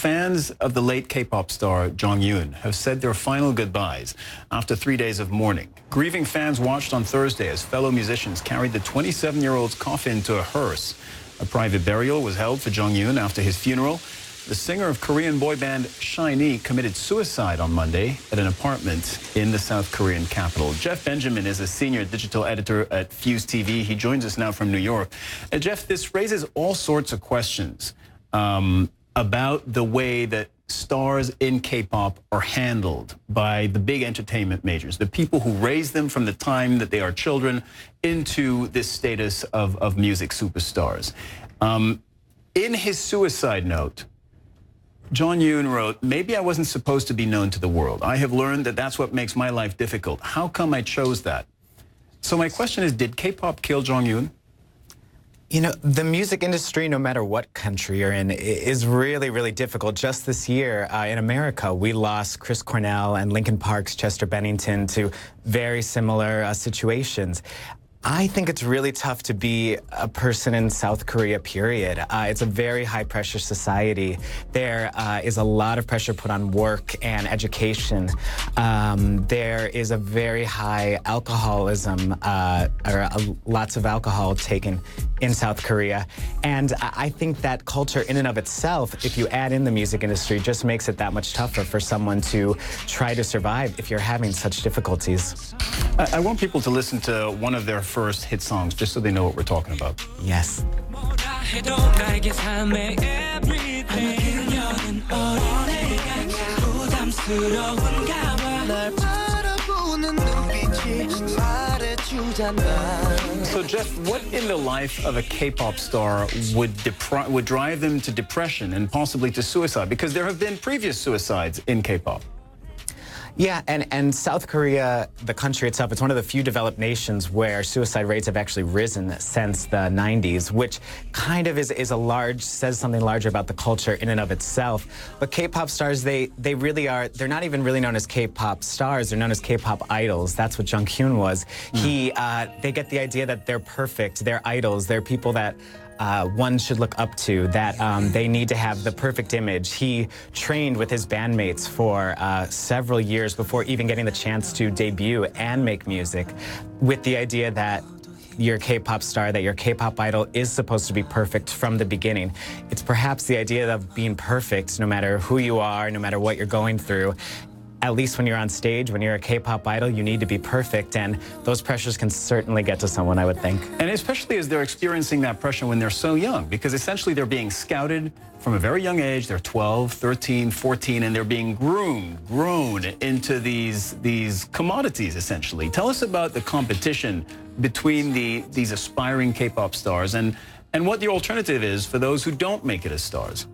Fans of the late K-pop star Jonghyun have said their final goodbyes after 3 days of mourning. Grieving fans watched on Thursday as fellow musicians carried the 27-year-old's coffin to a hearse. A private burial was held for Jonghyun after his funeral. The singer of Korean boy band SHINee committed suicide on Monday at an apartment in the South Korean capital. Jeff Benjamin is a senior digital editor at Fuse TV. He joins us now from New York. Jeff, this raises all sorts of questions about the way that stars in K-pop are handled by the big entertainment majors, the people who raise them from the time that they are children into this status of music superstars. In his suicide note, Jonghyun wrote, "Maybe I wasn't supposed to be known to the world. I have learned that that's what makes my life difficult. How come I chose that?" So my question is, did K-pop kill Jonghyun? You know, the music industry, no matter what country you're in, is really, really difficult. Just this year in America, we lost Chris Cornell and Linkin Park's Chester Bennington to very similar situations. I think it's really tough to be a person in South Korea, period. It's a very high-pressure society. There is a lot of pressure put on work and education. There is a very high alcoholism, lots of alcohol taken in South Korea. And I think that culture in and of itself, if you add in the music industry, just makes it that much tougher for someone to try to survive if you're having such difficulties. I want people to listen to one of their first hit songs, just so they know what we're talking about. Yes. So, Jeff, what in the life of a K-pop star would drive them to depression and possibly to suicide? Because there have been previous suicides in K-pop. Yeah, and South Korea, the country itself, it's one of the few developed nations where suicide rates have actually risen since the 90s, which kind of says something larger about the culture in and of itself. But K-pop stars, they really are, they're not even really known as K-pop stars, they're known as K-pop idols. That's what Jonghyun was. They get the idea that they're perfect, they're idols, they're people that one should look up to, that they need to have the perfect image. He trained with his bandmates for several years before even getting the chance to debut and make music, with the idea that your K-pop star, that your K-pop idol is supposed to be perfect from the beginning. It's perhaps the idea of being perfect no matter who you are, no matter what you're going through. At least when you're on stage, when you're a K-pop idol, you need to be perfect, and those pressures can certainly get to someone, I would think. And especially as they're experiencing that pressure when they're so young, because essentially they're being scouted from a very young age. They're 12, 13, 14, and they're being grown into these commodities, essentially. Tell us about the competition between these aspiring K-pop stars and what the alternative is for those who don't make it as stars.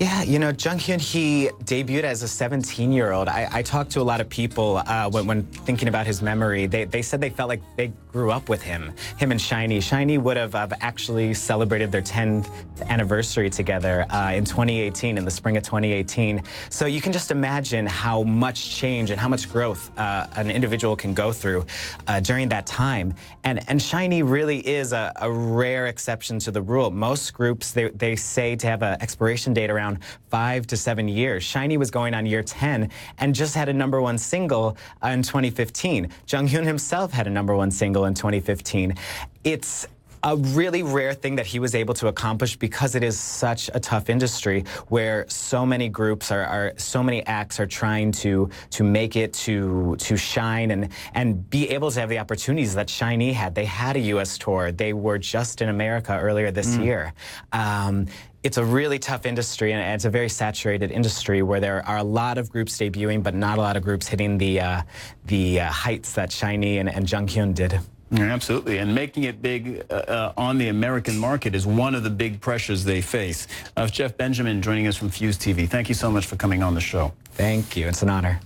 Yeah, you know, Jonghyun, he debuted as a 17-year-old. I talked to a lot of people when thinking about his memory. They said they felt like they grew up with him and SHINee. SHINee would have actually celebrated their 10th anniversary together in 2018, in the spring of 2018. So you can just imagine how much change and how much growth an individual can go through during that time. And SHINee really is a rare exception to the rule. Most groups, they say to have an expiration date around 5 to 7 years. SHINee was going on year 10 and just had a #1 single in 2015. Jonghyun himself had a #1 single in 2015. It's a really rare thing that he was able to accomplish because it is such a tough industry where so many groups so many acts are trying to make it, to shine and be able to have the opportunities that SHINee had. They had a U.S. tour. They were just in America earlier this year. It's a really tough industry, and it's a very saturated industry where there are a lot of groups debuting, but not a lot of groups hitting the heights that SHINee and Jonghyun did. Yeah, absolutely, and making it big on the American market is one of the big pressures they face. Jeff Benjamin joining us from Fuse TV. Thank you so much for coming on the show. Thank you. It's an honor.